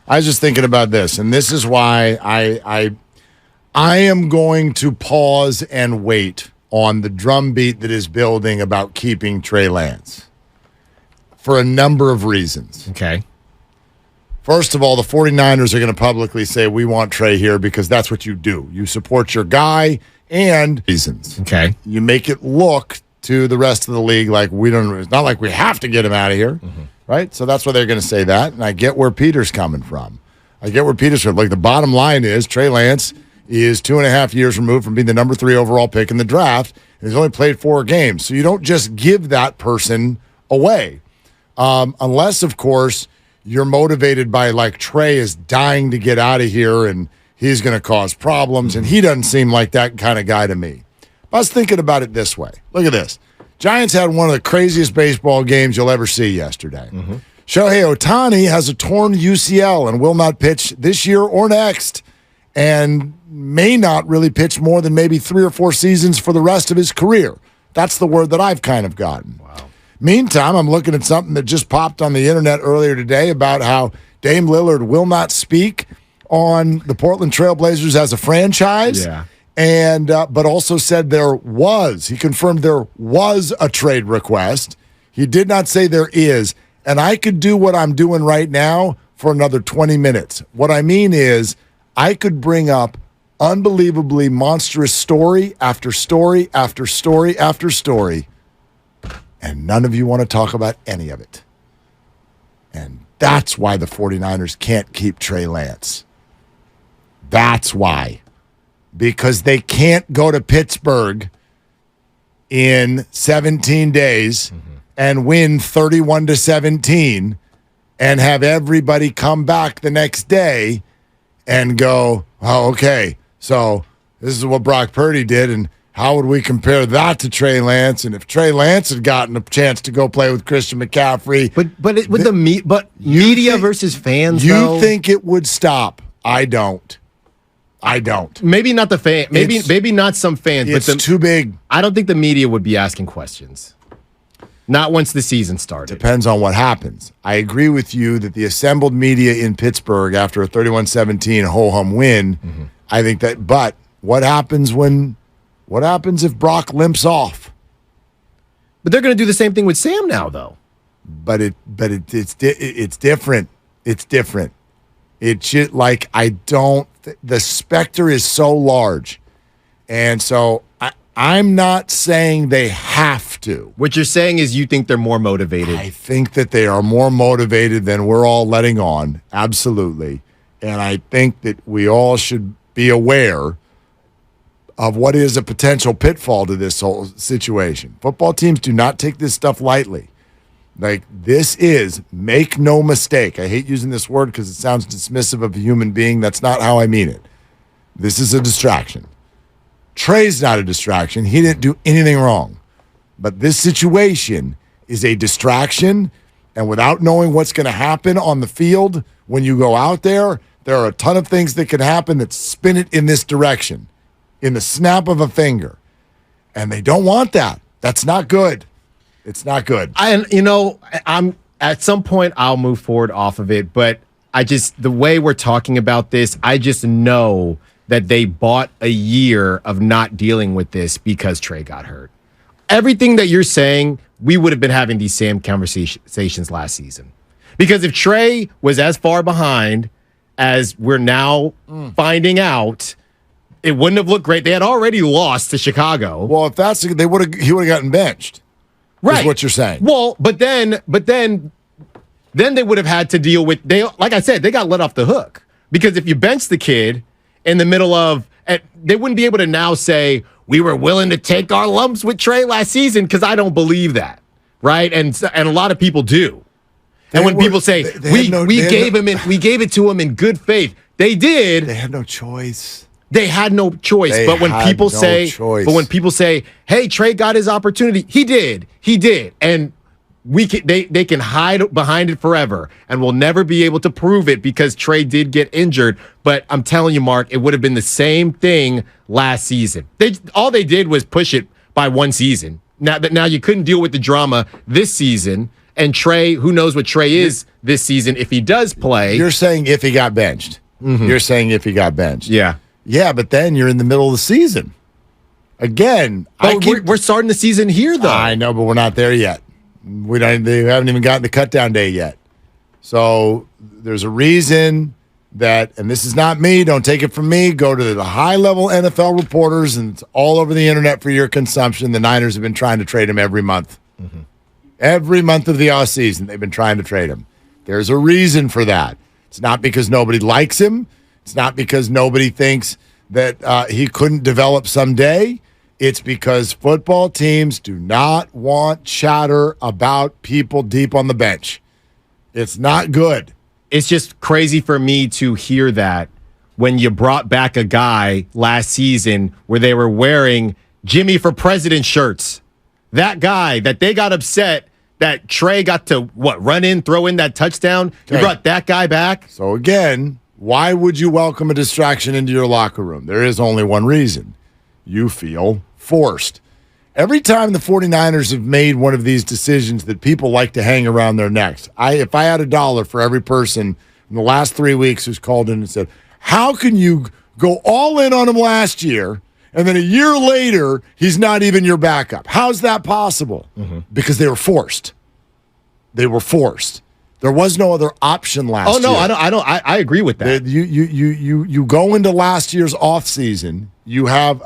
I was just thinking about this, and this is why I am going to pause and wait on the drumbeat that is building about keeping Trey Lance for a number of reasons. Okay. First of all, the 49ers are going to publicly say, we want Trey here because that's what you do. You support your guy and reasons. Okay. You make it look to the rest of the league like it's not like we have to get him out of here, right? So that's why they're going to say that, and I get where Peter's coming from. Like, the bottom line is Trey Lance is 2.5 years removed from being the number 3 overall pick in the draft, and he's only played 4 games. So you don't just give that person away. Unless, of course, you're motivated by, like, Trey is dying to get out of here and he's going to cause problems, and he doesn't seem like that kind of guy to me. I was thinking about it this way. Look at this. Giants had one of the craziest baseball games you'll ever see yesterday. Shohei Ohtani has a torn UCL and will not pitch this year or next, and may not really pitch more than maybe 3 or 4 seasons for the rest of his career. That's the word that I've kind of gotten. Wow. Meantime, I'm looking at something that just popped on the internet earlier today about how Dame Lillard will not speak on the Portland Trailblazers as a franchise. Yeah. And but also said he confirmed there was a trade request. He did not say there is. And I could do what I'm doing right now for another 20 minutes. What I mean is I could bring up unbelievably monstrous story after story after story after story, and none of you want to talk about any of it. And that's why the 49ers can't keep Trey Lance. That's why. Because they can't go to Pittsburgh in 17 days and win 31-17 and have everybody come back the next day and go, oh, okay, so this is what Brock Purdy did, and how would we compare that to Trey Lance? And if Trey Lance had gotten a chance to go play with Christian McCaffrey, media versus fans, you think it would stop? I don't. Maybe not the fan. Maybe not some fans. It's but too big. I don't think the media would be asking questions. Not once the season started. Depends on what happens. I agree with you that the assembled media in Pittsburgh after a 31-17 ho-hum win, I think that. But what happens if Brock limps off? But they're going to do the same thing with Sam now, though. But it's different. It's different. It should, like, the specter is so large. And so I'm not saying they have to. What you're saying is you think they're more motivated. I think that they are more motivated than we're all letting on. Absolutely. And I think that we all should be aware of what is a potential pitfall to this whole situation. Football teams do not take this stuff lightly. Like, this is, make no mistake. I hate using this word because it sounds dismissive of a human being. That's not how I mean it. This is a distraction. Trey's not a distraction. He didn't do anything wrong. But this situation is a distraction, and without knowing what's going to happen on the field when you go out there are a ton of things that can happen that spin it in this direction, in the snap of a finger. And they don't want that. That's not good. It's not good. I'm at some point I'll move forward off of it, but the way we're talking about this, I just know that they bought a year of not dealing with this because Trey got hurt. Everything that you're saying, we would have been having these same conversations last season. Because if Trey was as far behind as we're now finding out, it wouldn't have looked great. They had already lost to Chicago. Well, if that's he would have gotten benched. Right. Is what you're saying. Well, but then they would have had to deal with, like I said, they got let off the hook. Because if you bench the kid in the middle of, they wouldn't be able to now say, we were willing to take our lumps with Trey last season, because I don't believe that. Right? And a lot of people do. And when people say, we gave it to him in good faith, they did. They had no choice. They had no choice. But when people say, hey, Trey got his opportunity, he did. And they can hide behind it forever, and we'll never be able to prove it because Trey did get injured. But I'm telling you, Mark, it would have been the same thing last season. All they did was push it by one season. Now you couldn't deal with the drama this season, And Trey, who knows what Trey is this season if he does play. You're saying if he got benched. You're saying if he got benched. Yeah. Yeah, but then you're in the middle of the season. Again, we're starting the season here, though. I know, but we're not there yet. They haven't even gotten to cutdown day yet. So there's a reason that, and this is not me, don't take it from me, go to the high-level NFL reporters, and it's all over the internet for your consumption. The Niners have been trying to trade him every month. Every month of the offseason, they've been trying to trade him. There's a reason for that. It's not because nobody likes him. It's not because nobody thinks that he couldn't develop someday. It's because football teams do not want chatter about people deep on the bench. It's not good. It's just crazy for me to hear that when you brought back a guy last season where they were wearing Jimmy for President shirts. That guy that they got upset that Trey got to, run in, throw in that touchdown. Okay. You brought that guy back. So again, why would you welcome a distraction into your locker room? There is only one reason. You feel forced. Every time the 49ers have made one of these decisions that people like to hang around their necks, if I had $1 for every person in the last 3 weeks who's called in and said, how can you go all in on him last year and then a year later he's not even your backup? How's that possible? Because they were forced. They were forced. There was no other option last year. Oh no, I agree with that. You go into last year's offseason, you have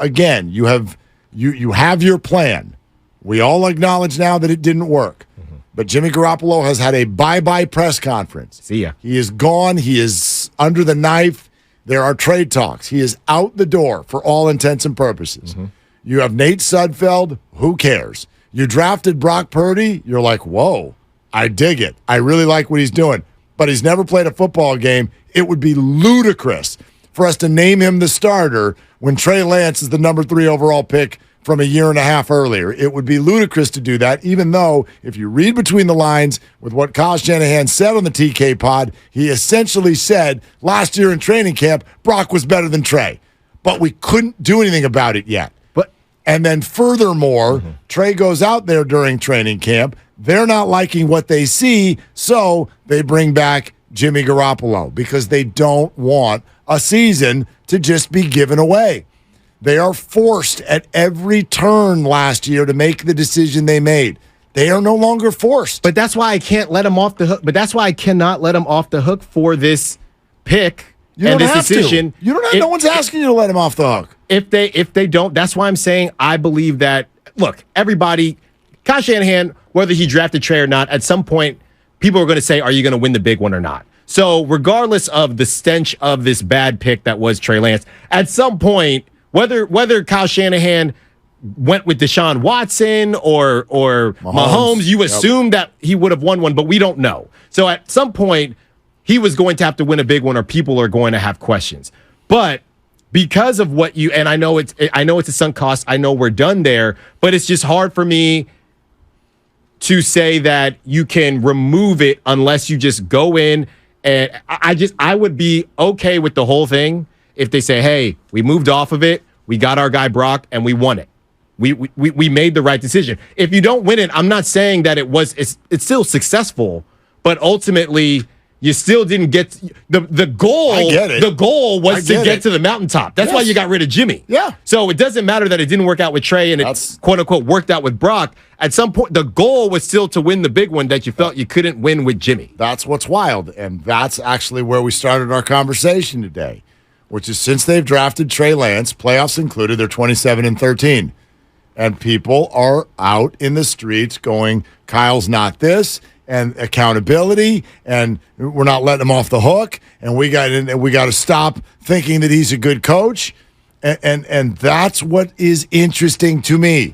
your plan. We all acknowledge now that it didn't work. But Jimmy Garoppolo has had a bye-bye press conference. See ya. He is gone. He is under the knife. There are trade talks. He is out the door for all intents and purposes. You have Nate Sudfeld. Who cares? You drafted Brock Purdy. You're like, whoa, I dig it. I really like what he's doing. But he's never played a football game. It would be ludicrous for us to name him the starter when Trey Lance is the number 3 overall pick from a year and a half earlier. It would be ludicrous to do that, even though if you read between the lines with what Kyle Shanahan said on the TK pod, he essentially said last year in training camp, Brock was better than Trey. But we couldn't do anything about it yet. And then furthermore, Trey goes out there during training camp. They're not liking what they see, so they bring back Jimmy Garoppolo because they don't want a season to just be given away. They are forced at every turn last year to make the decision they made. They are no longer forced. But that's why I can't let him off the hook. But that's why I cannot let him off the hook for this pick and this decision. You don't have, no one's asking you to let him off the hook. If they don't, that's why I'm saying I believe that, look, everybody, Kyle Shanahan, whether he drafted Trey or not, at some point, people are going to say, are you going to win the big one or not? So regardless of the stench of this bad pick that was Trey Lance, at some point, whether Kyle Shanahan went with Deshaun Watson or Mahomes, you assume that he would have won one, but we don't know. So at some point, he was going to have to win a big one, or people are going to have questions. But because of what you, and I know it's a sunk cost, I know we're done there, but it's just hard for me to say that you can remove it unless you just go in. And I would be okay with the whole thing if they say, hey, we moved off of it, we got our guy Brock, and we won it. We made the right decision. If you don't win it, I'm not saying that it's still successful, but ultimately you still didn't get the goal. I get it. The goal was to get to the mountaintop. That's why you got rid of Jimmy. Yeah. So it doesn't matter that it didn't work out with Trey and it's quote unquote worked out with Brock. At some point, the goal was still to win the big one that you felt you couldn't win with Jimmy. That's what's wild. And that's actually where we started our conversation today, which is since they've drafted Trey Lance, playoffs included, they're 27-13. And people are out in the streets going, Kyle's not this, and accountability, and we're not letting him off the hook, and we got to stop thinking that he's a good coach. And that's what is interesting to me.